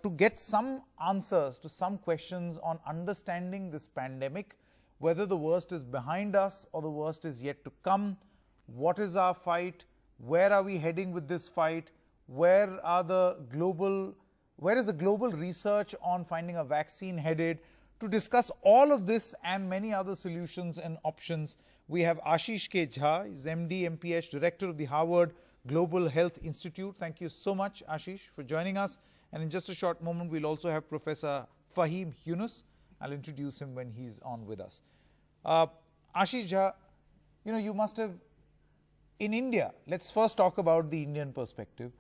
to get some answers to some questions on understanding this pandemic, whether the worst is behind us or the worst is yet to come. What is our fight? Where are we heading with this fight? Where is the global research on finding a vaccine headed? To discuss all of this and many other solutions and options, we have Ashish K Jha. He's MD, MPH, Director of the Harvard Global Health Institute. Thank you so much, Ashish, for joining us. And in just a short moment, we'll also have Professor Faheem Yonus. I'll introduce him when he's on with us. Ashish Jha, you must have, in India, let's first talk about the Indian perspective.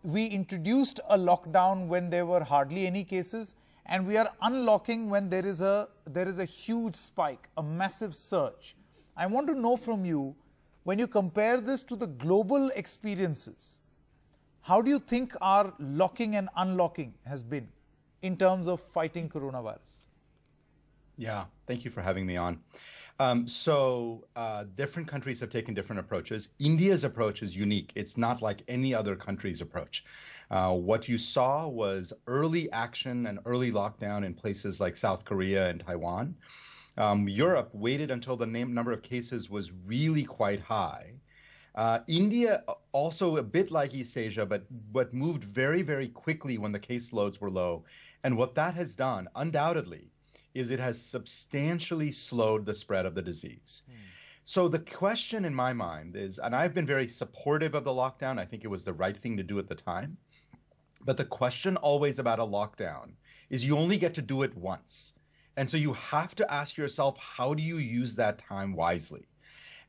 We introduced a lockdown when there were hardly any cases, and we are unlocking when there is a huge spike, a massive surge. I want to know from you, when you compare this to the global experiences, how do you think our locking and unlocking has been in terms of fighting coronavirus? Yeah, thank you for having me on. Different countries have taken different approaches. India's approach is unique. It's not like any other country's approach. What you saw was early action and early lockdown in places like South Korea and Taiwan. Europe waited until the number of cases was really quite high. India, also a bit like East Asia, but moved very, very quickly when the caseloads were low. And what that has done, undoubtedly, is it has substantially slowed the spread of the disease. So the question in my mind is, and I've been very supportive of the lockdown, I think it was the right thing to do at the time, but the question always about a lockdown is you only get to do it once. And so you have to ask yourself, how do you use that time wisely?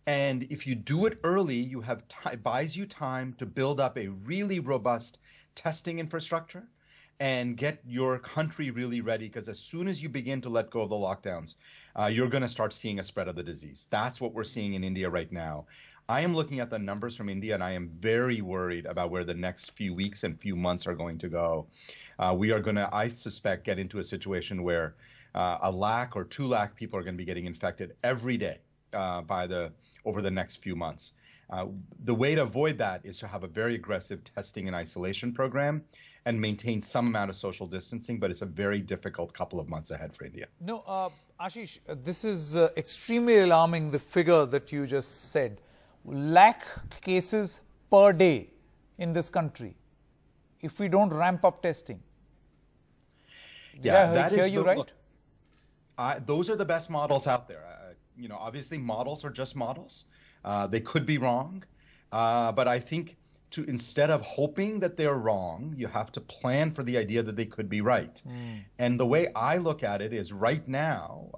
And if you do it early, you have it buys you time to build up a really robust testing infrastructure and get your country really ready, because as soon as you begin to let go of the lockdowns, you're going to start seeing a spread of the disease. That's what we're seeing in India right now. I am looking at the numbers from India, and I am very worried about where the next few weeks and few months are going to go. We are going to, I suspect, get into a situation where 1 lakh or 2 lakh people are going to be getting infected every day over the next few months. The way to avoid that is to have a very aggressive testing and isolation program and maintain some amount of social distancing, but it's a very difficult couple of months ahead for India. No, Ashish, this is extremely alarming, the figure that you just said. 1 lakh cases per day in this country if we don't ramp up testing. Did I hear you right? Look, those are the best models out there. Obviously models are just models. They could be wrong, but I think instead of hoping that they're wrong, you have to plan for the idea that they could be right. And the way I look at it is right now,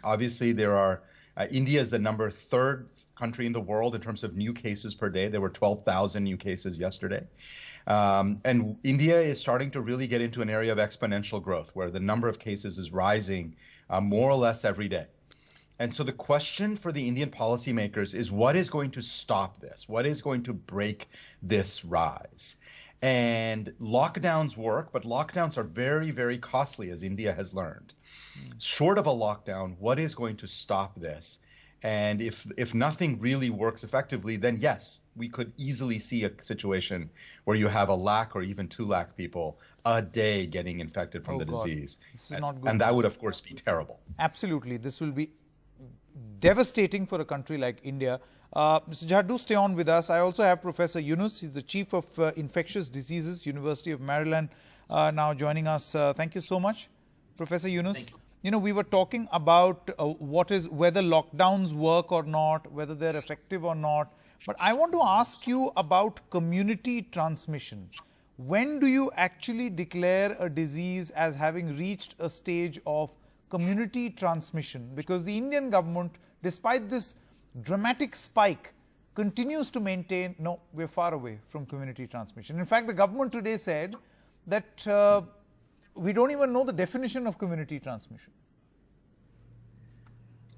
obviously India is the third country in the world in terms of new cases per day. There were 12,000 new cases yesterday. And India is starting to really get into an area of exponential growth where the number of cases is rising more or less every day. And so the question for the Indian policymakers is, what is going to stop this? What is going to break this rise? And lockdowns work, but lockdowns are very, very costly, as India has learned. Short of a lockdown, what is going to stop this? And if nothing really works effectively, then yes, we could easily see a situation where you have 1 lakh or even 2 lakh people a day getting infected from the disease. This is not good. And that would, of course, be terrible. Absolutely. This will be devastating for a country like India. Mr. Jha, do stay on with us. I also have Professor Yonus. He's the Chief of Infectious Diseases, University of Maryland, now joining us. Thank you so much, Professor Yonus. We were talking about whether lockdowns work or not, whether they're effective or not. But I want to ask you about community transmission. When do you actually declare a disease as having reached a stage of community transmission? Because the Indian government, despite this dramatic spike, continues to maintain, no, we're far away from community transmission. In fact, the government today said that we don't even know the definition of community transmission.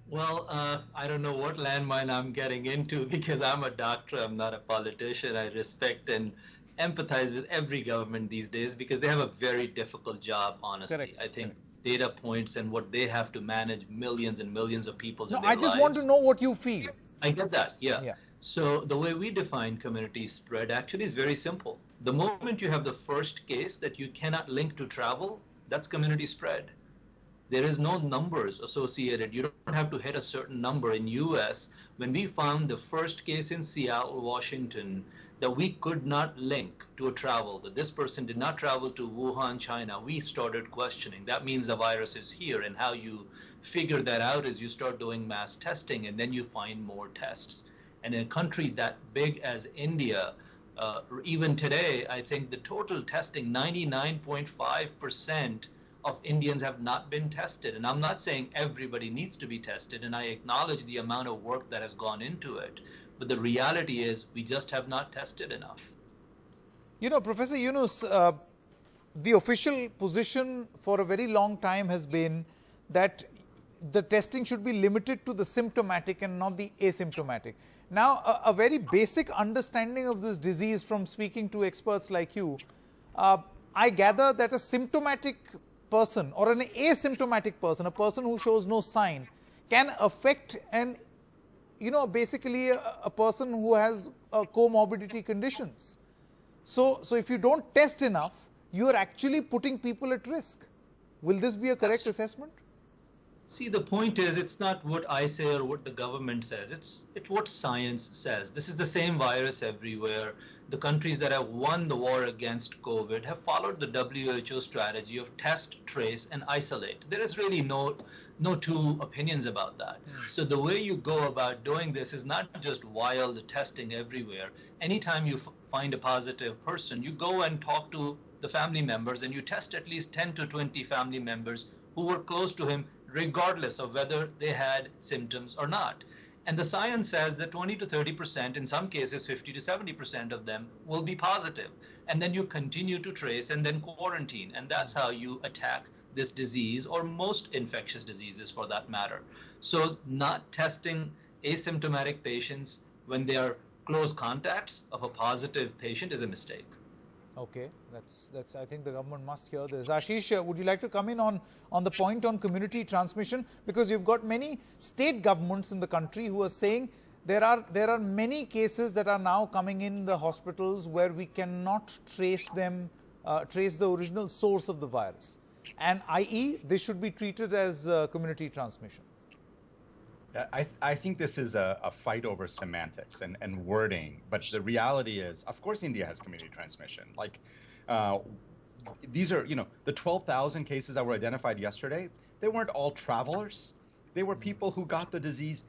Well, I don't know what landmine I'm getting into because I'm a doctor, I'm not a politician. I respect and empathize with every government these days because they have a very difficult job, honestly. Correct. I think data points and what they have to manage millions and millions of people in their I just want to know what you feel. I get that, yeah. So the way we define community spread actually is very simple. The moment you have the first case that you cannot link to travel, that's community spread. There is no numbers associated. You don't have to hit a certain number. In US, when we found the first case in Seattle, Washington, that we could not link to a travel, that this person did not travel to Wuhan, China, we started questioning. That means the virus is here, and how you figure that out is you start doing mass testing, and then you find more tests. And in a country that big as India, even today, I think the total testing, 99.5% of Indians have not been tested. And I'm not saying everybody needs to be tested, and I acknowledge the amount of work that has gone into it. But the reality is we just have not tested enough. You know, Professor Yunus, the official position for a very long time has been that the testing should be limited to the symptomatic and not the asymptomatic. Now, a very basic understanding of this disease from speaking to experts like you, I gather that a symptomatic person or an asymptomatic person, a person who shows no sign, can affect an, basically a person who has comorbidity conditions. So if you don't test enough, you are actually putting people at risk. Will this be a correct assessment? See, the point is, it's not what I say or what the government says. It's what science says. This is the same virus everywhere. The countries that have won the war against COVID have followed the WHO strategy of test, trace, and isolate. There is really no two opinions about that. So the way you go about doing this is not just wild testing everywhere. Anytime you find a positive person, you go and talk to the family members, and you test at least 10 to 20 family members who were close to him, regardless of whether they had symptoms or not. And the science says that 20 to 30%, in some cases 50 to 70% of them will be positive. And then you continue to trace and then quarantine. And that's how you attack this disease, or most infectious diseases for that matter. So not testing asymptomatic patients when they are close contacts of a positive patient is a mistake. Okay, that's. I think the government must hear this. Ashish, would you like to come in on the point on community transmission? Because you've got many state governments in the country who are saying there are many cases that are now coming in the hospitals where we cannot trace them, trace the original source of the virus, and i.e. this should be treated as community transmission. I think this is a fight over semantics and wording, but the reality is, of course, India has community transmission. Like, these are, the 12,000 cases that were identified yesterday, they weren't all travelers. They were people who got the disease.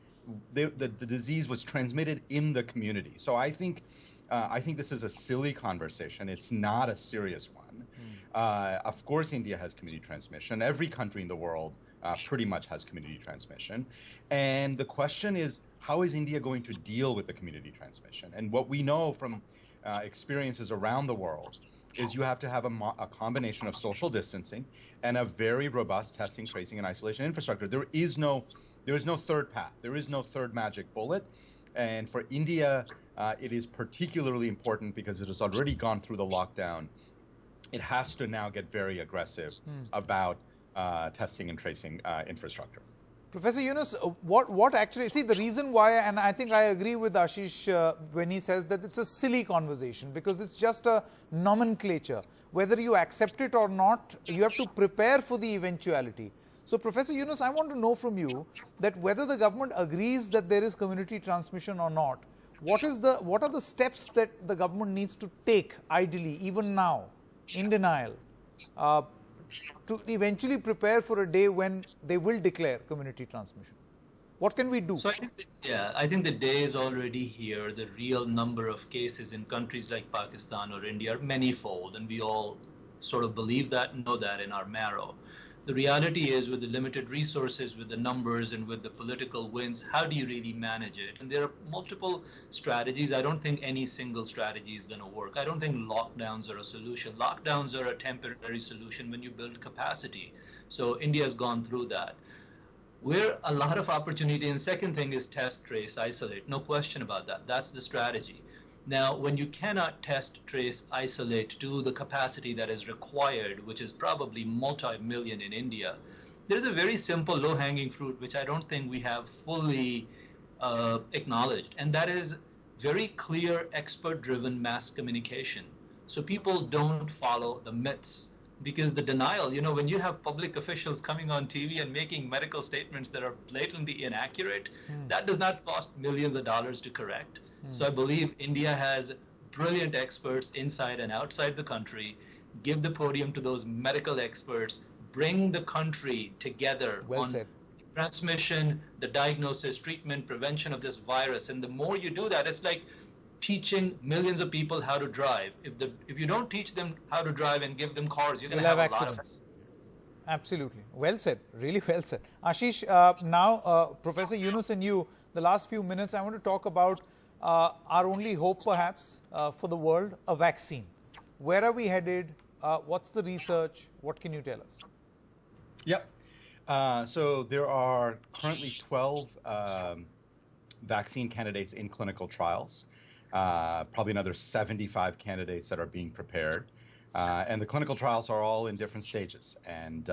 The disease was transmitted in the community. So I think this is a silly conversation. It's not a serious one. Of course, India has community transmission. Every country in the world pretty much has community transmission. And the question is, how is India going to deal with the community transmission? And what we know from experiences around the world is you have to have a combination of social distancing and a very robust testing, tracing, and isolation infrastructure. There is no third path. There is no third magic bullet. And for India, it is particularly important because it has already gone through the lockdown. It has to now get very aggressive about testing and tracing infrastructure. Professor Yunus, what actually, see the reason why, and I think I agree with Ashish when he says that it's a silly conversation because it's just a nomenclature. Whether you accept it or not, you have to prepare for the eventuality. So Professor Yunus, I want to know from you that whether the government agrees that there is community transmission or not, what are the steps that the government needs to take ideally, even now, in denial, to eventually prepare for a day when they will declare community transmission? What can we do? So I think the day is already here. The real number of cases in countries like Pakistan or India are manyfold, and we all sort of believe that and know that in our marrow. The reality is, with the limited resources, with the numbers, and with the political winds, how do you really manage it? And there are multiple strategies. I don't think any single strategy is going to work. I don't think lockdowns are a solution. Lockdowns are a temporary solution when you build capacity. So India has gone through that. Where a lot of opportunity, and second thing is test, trace, isolate. No question about that. That's the strategy. Now, when you cannot test, trace, isolate to the capacity that is required, which is probably multi-million in India, there's a very simple low-hanging fruit, which I don't think we have fully acknowledged, and that is very clear expert-driven mass communication. so people don't follow the myths. Because the denial, when you have public officials coming on TV and making medical statements that are blatantly inaccurate, that does not cost millions of dollars to correct. So I believe India has brilliant experts inside and outside the country. Give the podium to those medical experts, bring the country together on transmission, the diagnosis, treatment, prevention of this virus. And the more you do that, it's like teaching millions of people how to drive. If you don't teach them how to drive and give them cars, you're going to have a lot of Absolutely. Well said. Really well said. Ashish, now Professor Yonus and you, the last few minutes, I want to talk about our only hope perhaps for the world, a vaccine. Where are we headed? What's the research? What can you tell us? Yep. So there are currently 12 vaccine candidates in clinical trials. Probably another 75 candidates that are being prepared. And the clinical trials are all in different stages. And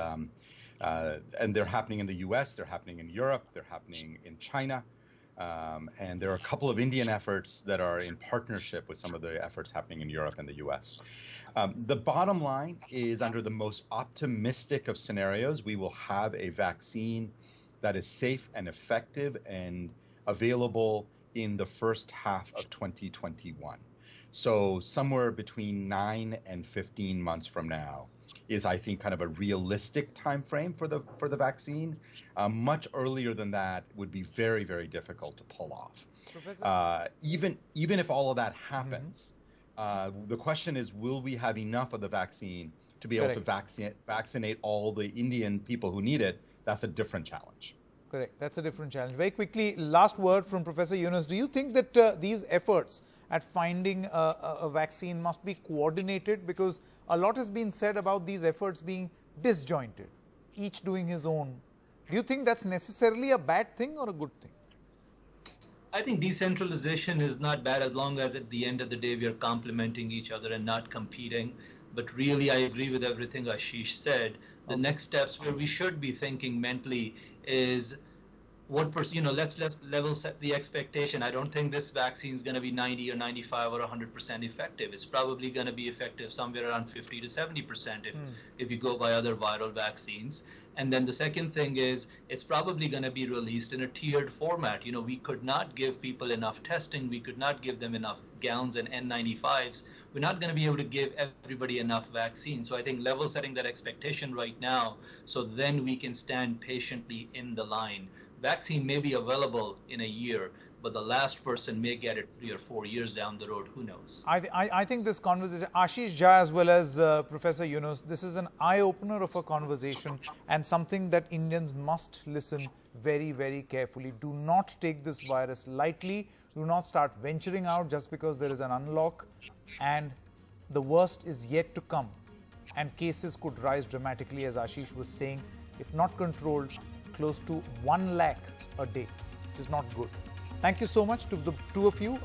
they're happening in the US, they're happening in Europe, they're happening in China. And there are a couple of Indian efforts that are in partnership with some of the efforts happening in Europe and the US. The bottom line is, under the most optimistic of scenarios, we will have a vaccine that is safe and effective and available in the first half of 2021. So somewhere between 9 and 15 months from now is, I think, kind of a realistic time frame for the vaccine. Much earlier than that would be very, very difficult to pull off. Even if all of that happens, the question is, will we have enough of the vaccine to be able to vaccinate all the Indian people who need it? That's a different challenge. Correct. That's a different challenge. Very quickly, last word from Professor Yonus. Do you think that these efforts at finding a vaccine must be coordinated? Because a lot has been said about these efforts being disjointed, each doing his own. Do you think that's necessarily a bad thing or a good thing? I think decentralization is not bad, as long as at the end of the day we are complementing each other and not competing. But really, I agree with everything Ashish said. The next steps where we should be thinking mentally is what let's level set the expectation. I don't think this vaccine is going to be 90 or 95 or 100% effective. It's probably going to be effective somewhere around 50 to 70% if you go by other viral vaccines. And then the second thing is, it's probably going to be released in a tiered format. We could not give people enough testing. We could not give them enough gowns and N95s. We're not going to be able to give everybody enough vaccine. So I think level setting that expectation right now, so then we can stand patiently in the line. Vaccine may be available in a year, but the last person may get it 3 or 4 years down the road. Who knows? I think this conversation, Ashish Jha as well as Professor Yonus, this is an eye-opener of a conversation and something that Indians must listen very, very carefully. Do not take this virus lightly. Do not start venturing out just because there is an unlock, and the worst is yet to come. And cases could rise dramatically, as Ashish was saying, if not controlled, close to 1 lakh a day, which is not good. Thank you so much to the two of you.